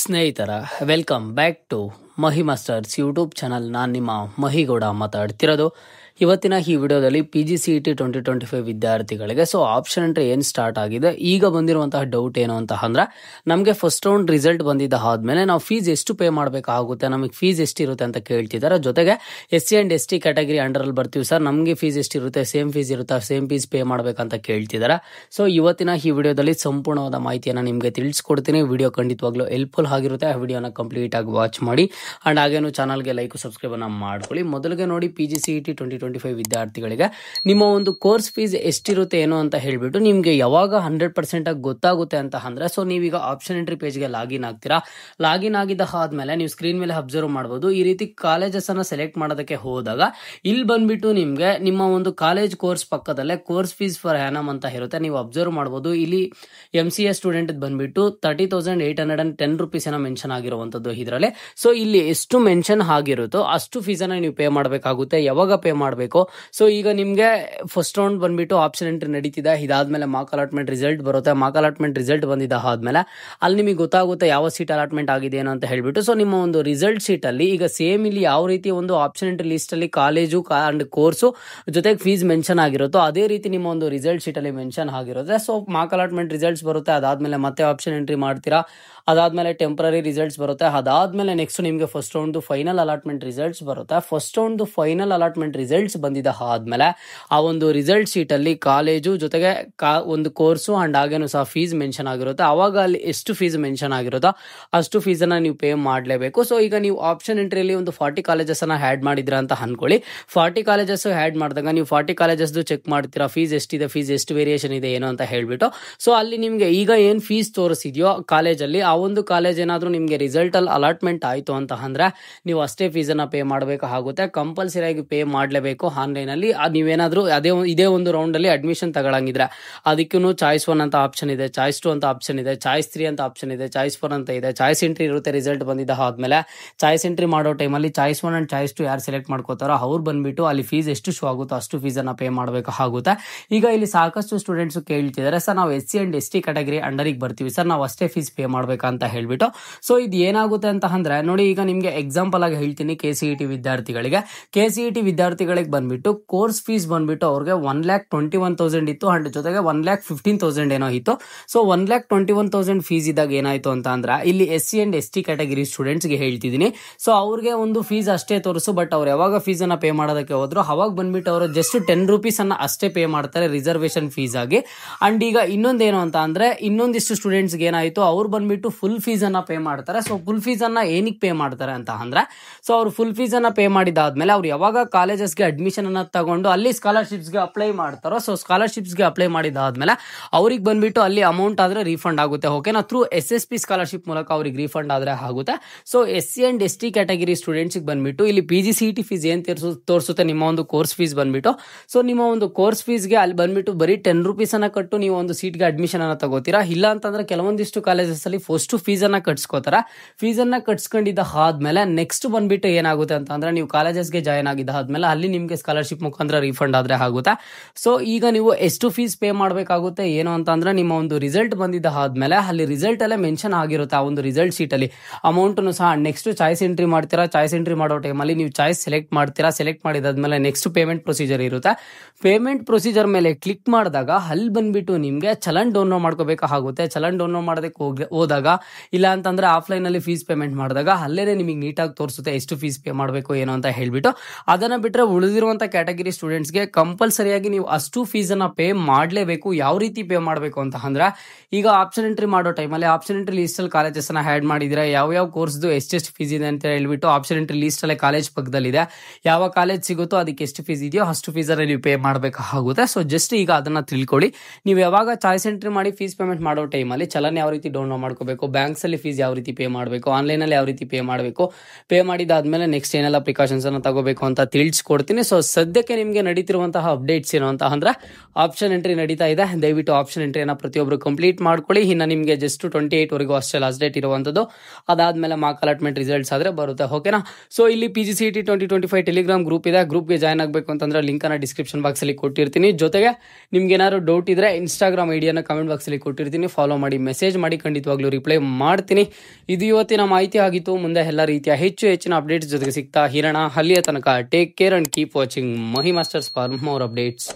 ಸ್ನೇಹಿತರ welcome back to Mahi masters YouTube channel. ನಾನು ನಿಮ್ಮ ಮಹಿಗೌಡ ಮಾತಾಡ್ತಿರೋದು. ಇವತ್ತಿನ ಈ ವಿಡಿಯೋದಲ್ಲಿ PGCET 2025 ವಿದ್ಯಾರ್ಥಿಗಳಿಗೆ ಆಪ್ಷನ್ ಎಂಟ್ರಿ ಏನು ಸ್ಟಾರ್ಟ್ ಆಗಿದೆ. ಈಗ ಬಂದಿರುವಂತಹ ಡೌಟ್ ಏನು ಅಂತ ಅಂದ್ರೆ, ನಮಗೆ ಫಸ್ಟ್ ರೌಂಡ್ ರಿಸಲ್ಟ್ ಬಂದಿದ್ದ ಆದ್ಮೇಲೆ ನಾವು ಫೀಸ್ ಎಷ್ಟು ಪೇ ಮಾಡಬೇಕಾಗುತ್ತೆ, ನಮಗೆ ಫೀಸ್ ಎಷ್ಟಿರುತ್ತೆ ಅಂತ ಕೇಳ್ತಿದ್ದಾರೆ. ಜೊತೆಗೆ SC ಆ್ಯಂಡ್ ST ಕ್ಯಾಟಗರಿ ಅಂಡರಲ್ಲಿ ಬರ್ತೀವಿ ಸರ್, ನಮಗೆ ಫೀಸ್ ಎಷ್ಟಿರುತ್ತೆ, ಸೇಮ್ ಫೀಸ್ ಇರುತ್ತಾ, ಸೇಮ್ ಫೀಸ್ ಪೇ ಮಾಡಬೇಕಂತ ಕೇಳ್ತಿದ್ದಾರೆ. ಸೊ ಇವತ್ತಿನ ಈ ವಿಡಿಯೋದಲ್ಲಿ ಸಂಪೂರ್ಣವಾದ ಮಾಹಿತಿಯನ್ನು ನಿಮಗೆ ತಿಳಿಸ್ಕೊಡ್ತೀನಿ. ವಿಡಿಯೋ ಖಂಡಿತವಾಗ್ಲೂ ಹೆಲ್ಪ್ಫುಲ್ ಆಗಿರುತ್ತೆ. ಆ ವಿಡಿಯೋನ ಕಂಪ್ಲೀಟ್ ಆಗಿ ವಾಚ್ ಮಾಡಿ ಅಂಡ್ ಹಾಗೇನು ಚಾನಲ್ಗೆ ಲೈಕ್ ಸಬ್ಸ್ಕ್ರೈಬ್ ಅನ್ನ ಮಾಡ್ಕೊಳ್ಳಿ. ಮೊದಲಿಗೆ ನೋಡಿ, PGCET 2025 ವಿದ್ಯಾರ್ಥಿಗಳಿಗೆ ನಿಮ್ಮ ಒಂದು ಕೋರ್ಸ್ ಫೀಸ್ ಎಷ್ಟಿರುತ್ತೆ ಏನು ಅಂತ ಹೇಳ್ಬಿಟ್ಟು ನಿಮಗೆ ಯಾವಾಗ 100% ಆಗಿ ಗೊತ್ತಾಗುತ್ತೆ ಅಂತ ಅಂದ್ರೆ, ಸೊ ನೀವೀಗ ಆಪ್ಷನ್ ಎಂಟ್ರಿ ಪೇಜ್ಗೆ ಲಾಗಿನ್ ಆಗ್ತೀರಾ. ಲಾಗಿನ್ ಆಗಿದ್ದ ಆದ್ಮೇಲೆ ನೀವು ಸ್ಕ್ರೀನ್ ಮೇಲೆ ಅಬ್ಸರ್ವ್ ಮಾಡಬಹುದು. ಈ ರೀತಿ ಕಾಲೇಜಸ್ ಅನ್ನ ಸೆಲೆಕ್ಟ್ ಮಾಡೋದಕ್ಕೆ ಹೋದಾಗ ಇಲ್ಲಿ ಬಂದ್ಬಿಟ್ಟು ನಿಮ್ಗೆ ನಿಮ್ಮ ಒಂದು ಕಾಲೇಜ್ ಕೋರ್ಸ್ ಪಕ್ಕದಲ್ಲೇ ಕೋರ್ಸ್ ಫೀಸ್ ಫಾರ್ ಆ್ಯನಮ್ ಅಂತ ಇರುತ್ತೆ. ನೀವು ಅಬ್ಸರ್ವ್ ಮಾಡಬಹುದು. ಇಲ್ಲಿ MCA ಸ್ಟೂಡೆಂಟ್ ಬಂದ್ಬಿಟ್ಟು 30,810 ರುಪೀಸ್ ಏನೋ ಮೆನ್ಷನ್ ಆಗಿರುವಂತದ್ದು ಇದರಲ್ಲಿ. ಸೊ ಇಲ್ಲಿ ಎಷ್ಟು ಮೆನ್ಷನ್ ಆಗಿರುತ್ತೋ ಅಷ್ಟು ಫೀಸ್ ಅನ್ನ ನೀವು ಪೇ ಮಾಡಬೇಕಾಗುತ್ತೆ. ಯಾವಾಗ ಪೇ ಮಾಡಬೇಕು? ಸೊ ಈಗ ನಿಮ್ಗೆ ಫಸ್ಟ್ ರೌಂಡ್ ಬಂದ್ಬಿಟ್ಟು ಆಪ್ಷನ್ ಎಂಟ್ರಿ ನಡೀತಿದೆ. ಇದಾದ್ಮೇಲೆ ಮಾರ್ಕ್ ಅಲಾಟ್ಮೆಂಟ್ ರಿಸಲ್ಟ್ ಬರುತ್ತೆ. ಮಾರ್ಕ್ ಅಲಾಟ್ಮೆಂಟ್ ರಿಸಲ್ಟ್ ಬಂದಿದ್ದ ಆದ್ಮೇಲೆ ಅಲ್ಲಿ ನಿಮಗೆ ಗೊತ್ತಾಗುತ್ತೆ ಯಾವ ಸೀಟ್ ಅಲಾಟ್ಮೆಂಟ್ ಆಗಿದೆ ಏನೋ ಅಂತ ಹೇಳ್ಬಿಟ್ಟು. ಸೊ ನಿಮ್ಮ ಒಂದು ರಿಸಲ್ಟ್ ಶೀಟ್ ಅಲ್ಲಿ ಈಗ ಸೇಮ್ ಇಲ್ಲಿ ಯಾವ ರೀತಿ ಒಂದು ಆಪ್ಷನ್ ಎಂಟ್ರಿ ಲಿಸ್ಟ್ ಅಲ್ಲಿ ಕಾಲೇಜು ಅಂಡ್ ಕೋರ್ಸು ಜೊತೆಗೆ ಫೀಸ್ ಮೆನ್ಷನ್ ಆಗಿರುತ್ತೋ ಅದೇ ರೀತಿ ನಿಮ್ಮ ಒಂದು ರಿಸಲ್ಟ್ ಶೀಟ್ ಅಲ್ಲಿ ಮೆನ್ಷನ್ ಆಗಿರುತ್ತೆ. ಸೊ ಮಾರ್ಕ್ ಅಲಾಟ್ಮೆಂಟ್ ರಿಸಲ್ಟ್ಸ್ ಬರುತ್ತೆ, ಅದಾದ್ಮೇಲೆ ಮತ್ತೆ ಆಪ್ಷನ್ ಎಂಟ್ರಿ ಮಾಡ್ತೀರಾ, ಅದಾದ್ಮೇಲೆ ಟೆಂಪರರಿ ರಿಸಲ್ಟ್ಸ್ ಬರುತ್ತೆ, ಅದಾದ್ಮೇಲೆ ನೆಕ್ಸ್ಟ್ ನಿಮಗೆ first round final allotment results ಬರುತ್ತೆ. First round final allotment results ಬಂದಿದ್ದ ಆದ್ಮೇಲೆ ಆ ಒಂದು ರಿಸಲ್ಟ್ ಶೀಟ್ ಅಲ್ಲಿ ಕಾಲೇಜು ಜೊತೆಗೆ ಒಂದು ಕೋರ್ಸು ಅಂಡ್ ಹಾಗೇನು ಸಹ ಫೀಸ್ ಮೆನ್ಷನ್ ಆಗಿರುತ್ತೆ. ಅವಾಗ ಅಲ್ಲಿ ಎಷ್ಟು ಫೀಸ್ ಮೆನ್ಷನ್ ಆಗಿರುತ್ತೋ ಅಷ್ಟು ಫೀಸ್ ಅನ್ನ ನೀವು ಪೇ ಮಾಡಲೇಬೇಕು. ಸೊ ಈಗ ನೀವು ಆಪ್ಷನ್ ಎಂಟ್ರಿಯಲ್ಲಿ ಒಂದು 40 ಕಾಲೇಜಸ್ ಅನ್ನ ಆಡ್ ಮಾಡಿದ್ರ ಅಂತ ಅನ್ಕೊಳ್ಳಿ. 40 ಕಾಲೇಜಸ್ ಆಡ್ ಮಾಡಿದಾಗ ನೀವು 40 ಕಾಲೇಜಸ್ ಚೆಕ್ ಮಾಡ್ತೀರಾ, ಫೀಸ್ ಎಷ್ಟಿದೆ, ಫೀಸ್ ಎಷ್ಟು ವೇರಿಯೇಷನ್ ಇದೆ ಏನು ಅಂತ ಹೇಳ್ಬಿಟ್ಟು. ಸೊ ಅಲ್ಲಿ ನಿಮ್ಗೆ ಈಗ ಏನ್ ಫೀಸ್ ತೋರಿಸಿದ್ಯೋ ಕಾಲೇಜಲ್ಲಿ, ಆ ಒಂದು ಕಾಲೇಜ್ ಏನಾದ್ರೂ ನಿಮ್ಗೆ ರಿಸಲ್ಟ್ ಅಲ್ಲಿ ಅಲಾಟ್ಮೆಂಟ್ ಆಯ್ತು ಅಂತ ಅಂದ್ರೆ ನೀವು ಅಷ್ಟೇ ಫೀಸ್ ಅನ್ನ ಪೇ ಮಾಡಬೇಕಾಗುತ್ತೆ. ಕಂಪಲ್ಸರಿ ಆಗಿ ಪೇ ಮಾಡಲೇಬೇಕು ಆನ್ಲೈನ್ ಅಲ್ಲಿ. ನೀವೇನಾದ್ರೂ ಇದೇ ಒಂದು ರೌಂಡ್ ಅಲ್ಲಿ ಅಡ್ಮಿಷನ್ ತಗೊಳಂಗಿದ್ರೆ ಅದಕ್ಕೂ ಚಾಯ್ಸ್ 1 ಅಂತ ಆಪ್ಷನ್ ಇದೆ, ಚಾಯ್ಸ್ 2 ಅಂತ ಆಪ್ಷನ್ ಇದೆ, ಚಾಯ್ಸ್ 3 ಅಂತ ಆಪ್ಷನ್ ಇದೆ, ಚಾಯ್ಸ್ 4 ಅಂತ ಇದೆ. ಚಾಯ್ಸ್ ಎಂಟ್ರಿ ಇರುತ್ತೆ ರಿಸಲ್ಟ್ ಬಂದಿದ್ದ ಆದ್ಮೇಲೆ. ಚಾಯ್ಸ್ ಎಂಟ್ರಿ ಮಾಡೋ ಟೈಮಲ್ಲಿ ಚಾಯ್ಸ್ 1 ಅಂಡ್ ಚಾಯ್ಸ್ 2 ಯಾರು ಸೆಲೆಕ್ಟ್ ಮಾಡ್ಕೋತಾರೋ ಅವ್ರು ಬಂದ್ಬಿಟ್ಟು ಅಲ್ಲಿ ಫೀಸ್ ಎಷ್ಟು ಶೋ ಆಗುತ್ತೋ ಅಷ್ಟು ಫೀಸ್ ಅನ್ನ ಪೇ ಮಾಡಬೇಕಾಗುತ್ತೆ. ಈಗ ಇಲ್ಲಿ ಸಾಕಷ್ಟು ಸ್ಟೂಡೆಂಟ್ಸ್ ಕೇಳ್ತಿದ್ದಾರೆ, ಸರ್ ನಾವು SC ಅಂಡ್ ST ಕ್ಯಾಟಗರಿ ಅಂಡರಿಗೆ ಬರ್ತೀವಿ ಸರ್, ನಾವು ಅಷ್ಟೇ ಫೀಸ್ ಪೇ ಮಾಡ್ಬೇಕಂತ ಹೇಳ್ಬಿಟ್ಟು. ಸೊ ಇದು ಏನಾಗುತ್ತೆ ಅಂತ ಅಂದ್ರೆ ನೋಡಿ, ಈಗ ನಿಮ್ಗೆ ಎಕ್ಸಾಂಪಲ್ ಆಗಿ ಹೇಳ್ತೀನಿ. KCET ವಿದ್ಯಾರ್ಥಿಗಳಿಗೆ ಬಂದ್ಬಿಟ್ಟು ಕೋರ್ಸ್ ಫೀಸ್ ಬಂದ್ಬಿಟ್ಟು ಅವ್ರಿಗೆ 1,21,000 ಇತ್ತು ಅಂಡ್ ಜೊತೆಗೆ 1,15,000 ಏನೋ ಇತ್ತು. ಸೊ 1,21,000 ಫೀಸ್ ಇದ್ದಾಗ ಏನಾಯ್ತು ಅಂತ ಅಂದ್ರೆ ಇಲ್ಲಿ SC and ST category students ಗೆ ಹೇಳ್ತಿದ್ದೀನಿ. ಸೊ ಅವ್ರಿಗೆ ಒಂದು ಫೀಸ್ ಅಷ್ಟೇ ತೋರಿಸು, ಬಟ್ ಅವ್ರು ಯಾವಾಗ ಫೀಸ್ ಅನ್ನ ಪೇ ಮಾಡೋದಕ್ಕೆ ಹೋದ್ರು ಅವಾಗ ಬಂದ್ಬಿಟ್ಟು ಅವರು ಜಸ್ಟ್ 10 ರೂಪೀಸ್ ಅನ್ನ ಅಷ್ಟೇ ಪೇ ಮಾಡ್ತಾರೆ ರಿಸರ್ವೇಶನ್ ಫೀಸ್ ಆಗಿ. ಅಂಡ್ ಈಗ ಇನ್ನೊಂದೇನು ಅಂತ ಅಂದ್ರೆ, ಇನ್ನೊಂದಿಷ್ಟು ಸ್ಟೂಡೆಂಟ್ಸ್ ಏನಾಯ್ತು, ಅವ್ರು ಬಂದ್ಬಿಟ್ಟು ಫುಲ್ ಫೀಸ್ ಅನ್ನ ಪೇ ಮಾಡ್ತಾರೆ. ಸೊ ಫುಲ್ ಫೀಸ್ ಅನ್ನ ಏನಕ್ಕೆ ಪೇ ಮಾಡ್ತಾರೆ ಅಂತ ಅಂದ್ರೆ, ಸೊ ಅವ್ರು ಫುಲ್ ಫೀಸ್ ಅನ್ನ ಪೇ ಮಾಡಿದಾದ್ಮೇಲೆ ಅವ್ರು ಯಾವಾಗ ಕಾಲೇಜಸ್ಗೆ ಅಡ್ಮಿಷನ್ ಅನ್ನ ತಗೊಂಡು ಅಲ್ಲಿ ಸ್ಕಾಲರ್ಶಿಪ್ಸ್ಗೆ ಅಪ್ಲೈ ಮಾಡ್ತಾರೋ, ಸೊ ಸ್ಕಾಲರ್ಶಿಪ್ಸ್ಗೆ ಅಪ್ಲೈ ಮಾಡಿದಾದ್ಮೇಲೆ ಅವ್ರಿಗೆ ಬಂದ್ಬಿಟ್ಟು ಅಲ್ಲಿ ಅಮೌಂಟ್ ಆದ್ರೆ ರೀಫಂಡ್ ಆಗುತ್ತೆ. ಓಕೆನಾ, ಥ್ರೂ SSP ಸ್ಕಾಲರ್ಶಿಪ್ ಮೂಲಕ ಅವ್ರಿಗೆ ರೀಫಂಡ್ ಆದ್ರೆ ಆಗುತ್ತೆ. So SC and ST category students ಬಂದ್ಬಿಟ್ಟು ಇಲ್ಲಿ PGCET ಫೀಸ್ ಏನ್ ತೋರಿಸುತ್ತೆ ನಿಮ್ಮ ಒಂದು ಕೋರ್ಸ್ ಫೀಸ್ ಬಂದ್ಬಿಟ್ಟು. ಸೊ ನಿಮ್ಮ ಒಂದು ಕೋರ್ಸ್ ಫೀಸ್ಗೆ ಅಲ್ಲಿ ಬಂದ್ಬಿಟ್ಟು ಬರೀ 10 ರೂಪೀಸ್ ಅನ್ನ ಕಟ್ಟು ನೀವು ಒಂದು ಸೀಟ್ಗೆ ಅಡ್ಮಿಷನ್ ಅನ್ನ ತಗೋತೀರಾ. ಇಲ್ಲ ಅಂತಂದ್ರೆ ಕೆಲವೊಂದಿಷ್ಟು ಕಾಲೇಜಸ್ ಅಲ್ಲಿ ಫಸ್ಟ್ ಫೀಸ್ ಅನ್ನ ಕಟ್ಸ್ಕೋತಾರ. ಫೀಸ್ ಅನ್ನ ಕಟ್ಸ್ಕೊಂಡಿದ್ದ ಆದ್ಮೇಲೆ ನೆಕ್ಸ್ಟ್ ಬಂದ್ಬಿಟ್ಟು ಏನಾಗುತ್ತೆ ಅಂತ ಅಂದ್ರೆ, ನೀವು ಕಾಲೇಜಸ್ಗೆ ಜಾಯ್ನ್ ಆಗಿದ್ದ ಆದ್ಮೇಲೆ ಅಲ್ಲಿ ನಿಮ್ಗೆ ಸ್ಕಾಲರ್ಶಿಪ್ ಮುಖಾಂತರ ರೀಫಂಡ್ ಆದ್ರೆ ಆಗುತ್ತೆ. ಸೊ ಈಗ ನೀವು ಎಷ್ಟು ಫೀಸ್ ಪೇ ಮಾಡಬೇಕಾಗುತ್ತೆ ಏನು ಅಂತ ಅಂದ್ರೆ, ನಿಮ್ಮ ಒಂದು ರಿಸಲ್ಟ್ ಬಂದಿದ್ದ ಆದ್ಮೇಲೆ ಅಲ್ಲಿ ರಿಸಲ್ಟ್ ಅಲ್ಲೇ ಮೆನ್ಷನ್ ಆಗಿರುತ್ತೆ. ಆ ಒಂದು ರಿಸಲ್ಟ್ ಶೀಟ್ ಅಲ್ಲಿ ಅಮೌಂಟ್ ಸಹ. ನೆಕ್ಸ್ಟ್ ಚಾಯ್ಸ್ ಎಂಟ್ರಿ ಮಾಡ್ತೀರಾ, ಚಾಯ್ಸ್ ಎಂಟ್ರಿ ಮಾಡೋ ಟೈಮಲ್ಲಿ ನೀವು ಚಾಯ್ಸ್ ಸೆಲೆಕ್ಟ್ ಮಾಡ್ತೀರಾ. ಸೆಲೆಕ್ಟ್ ಮಾಡಿದಾದ್ಮೇಲೆ ನೆಕ್ಸ್ಟ್ ಪೇಮೆಂಟ್ ಪ್ರೊಸೀಜರ್ ಇರುತ್ತೆ. ಪೇಮೆಂಟ್ ಪ್ರೊಸೀಜರ್ ಮೇಲೆ ಕ್ಲಿಕ್ ಮಾಡಿದಾಗ ಅಲ್ಲಿ ಬಂದ್ಬಿಟ್ಟು ನಿಮ್ಗೆ ಚಲನ್ ಡೌನ್ಲೋಡ್ ಮಾಡ್ಕೋಬೇಕಾಗುತ್ತೆ. ಚಲನ್ ಡೌನ್ಲೋಡ್ ಮಾಡೋದಕ್ಕೆ ಹೋದಾಗ, ಇಲ್ಲ ಅಂತಂದ್ರೆ ಆಫ್ಲೈನ್ ಅಲ್ಲಿ ಫೀಸ್ ಪೇಮೆಂಟ್ ಮಾಡಿದಾಗ ಅಲ್ಲೇನೆ ನಿಮಗೆ ನೀಟಾಗಿ ತೋರಿಸುತ್ತೆ ಎಷ್ಟು ಫೀಸ್ ಪೇ ಮಾಡಬೇಕು ಏನು ಅಂತ ಹೇಳ್ಬಿಟ್ಟು. ಅದನ್ನ ಬಿಟ್ಟರೆ ಉಳಿದಿರುವಂತ ಕ್ಯಾಟಗರಿ ಸ್ಟೂಡೆಂಟ್ಸ್ಗೆ ಕಂಪಲ್ಸರಿಯಾಗಿ ನೀವು ಅಷ್ಟು ಫೀಸ್ ಅನ್ನ ಪೇ ಮಾಡಲೇಬೇಕು. ಯಾವ ರೀತಿ ಪೇ ಮಾಡಬೇಕು ಅಂತ ಅಂದ್ರೆ, ಈಗ ಆಪ್ಷನ್ ಎಂಟ್ರಿ ಮಾಡೋ ಟೈಮಲ್ಲಿ ಆಪ್ಷನ್ ಎಂಟ್ರಿ ಲಿಸ್ಟ್ ಅಲ್ಲಿ ಕಾಲೇಜಸ್ ಅನ್ನ ಆಡ್ ಮಾಡಿದ್ರೆ ಯಾವ ಕೋರ್ಸ್ದು ಎಷ್ಟೆಷ್ಟು ಫೀಸ್ ಇದೆ ಅಂತ ಹೇಳ್ಬಿಟ್ಟು ಆಪ್ಷನ್ ಎಂಟ್ರಿ ಲಿಸ್ಟ್ ಅಲ್ಲೇ ಕಾಲೇಜ್ ಪಕ್ಕದಲ್ಲಿದೆ. ಯಾವ ಕಾಲೇಜ್ ಸಿಗುತ್ತೋ ಅದಕ್ಕೆ ಎಷ್ಟು ಫೀಸ್ ಇದೆಯೋ ಅಷ್ಟು ಫೀಸ್ ಅನ್ನ ನೀವು ಪೇ ಮಾಡಬೇಕಾಗುತ್ತೆ. ಸೊ ಜಸ್ಟ್ ಈಗ ಅದನ್ನ ತಿಳ್ಕೊಳ್ಳಿ. ನೀವು ಯಾವಾಗ ಚಾಯ್ಸ್ ಎಂಟ್ರಿ ಮಾಡಿ ಫೀಸ್ ಪೇಮೆಂಟ್ ಮಾಡೋ ಟೈಮಲ್ಲಿ ಚಲನ್ ಯಾವ ರೀತಿ ಡೌನ್ಲೋಡ್ ಮಾಡ್ಕೋಬೇಕು, ಬ್ಯಾಂಕ್ಸ್ ಅಲ್ಲಿ ಫೀಸ್ ಯಾವ ರೀತಿ ಪೇ ಮಾಡಬೇಕು, ಆನ್ಲೈನ್ ಅಲ್ಲಿ ಯಾವ ರೀತಿ ಪೇ ಮಾಡಬೇಕು, ಪೇ ಮಾಡಿದಾದ್ಮೇಲೆ ನೆಕ್ಸ್ಟ್ ಏನೆಲ್ಲ ಪ್ರಿಕಾಷನ್ಸ್ ಅನ್ನ ತಗೋಬೇಕು ಅಂತ ತಿಳಿಸ್ಕೊಡ್ತೀನಿ. ಕೊಟ್ಟಿರ್ತೀನಿ. ಸೊ ಸದ್ಯಕ್ಕೆ ನಿಮಗೆ ನಡೀತಿರುವಂತಹ ಅಪ್ಡೇಟ್ಸ್ ಏನು ಅಂತ ಅಂದ್ರೆ ಆಪ್ಷನ್ ಎಂಟ್ರಿ ನಡೀತಾ ಇದೆ. ದಯವಿಟ್ಟು ಆಪ್ಷನ್ ಎಂಟ್ರಿಯನ್ನು ಪ್ರತಿಯೊಬ್ಬರು ಕಂಪ್ಲೀಟ್ ಮಾಡ್ಕೊಳ್ಳಿ. ಇನ್ನು ನಿಮಗೆ ಜಸ್ಟ್ 28ವರೆಗೂ ಅಷ್ಟೇ ಲಾಸ್ಟ್ ಡೇಟ್ ಇರುವಂಥದ್ದು. ಅದಾದಮೇಲೆ ಮಾರ್ಕ್ ಅಲಾಟ್ಮೆಂಟ್ ರಿಸಲ್ಟ್ಸ್ ಆದರೆ ಬರುತ್ತೆ. ಓಕೆನಾ? ಸೊ ಇಲ್ಲಿ PGCET 2025 ಟೆಲಿಗ್ರಾಮ್ ಗ್ರೂಪ್ ಇದೆ. ಗ್ರೂಪ್ಗೆ ಜಾಯ್ನ್ ಆಗಬೇಕು ಅಂತಂದ್ರೆ ಲಿಂಕನ್ನು ಡಿಸ್ಕ್ರಿಪ್ಷನ್ ಬಾಕ್ಸಲ್ಲಿ ಕೊಟ್ಟಿರ್ತೀನಿ. ಜೊತೆಗೆ ನಿಮ್ಗೆ ಏನಾದ್ರು ಡೌಟ್ ಇದ್ರೆ ಇನ್ಸ್ಟಾಗ್ರಾಮ್ ಐಡಿಯನ್ನು ಕಮೆಂಟ್ ಬಾಕ್ಸಲ್ಲಿ ಕೊಟ್ಟಿರ್ತೀನಿ. ಫಾಲೋ ಮಾಡಿ, ಮೆಸೇಜ್ ಮಾಡಿ, ಖಂಡಿತವಾಗ್ಲೂ ರಿಪ್ಲೈ ಮಾಡ್ತೀನಿ. ಇದು ಇವತ್ತಿನ ಮಾಹಿತಿ ಆಗಿತ್ತು. ಮುಂದೆ ಎಲ್ಲ ರೀತಿಯ ಹೆಚ್ಚಿನ ಅಪ್ಡೇಟ್ಸ್ ಜೊತೆಗೆ ಸಿಗ್ತಾ ಇರೋಣ. ಅಲ್ಲಿಯ ತನಕ take care and keep watching Mahi masters for more updates.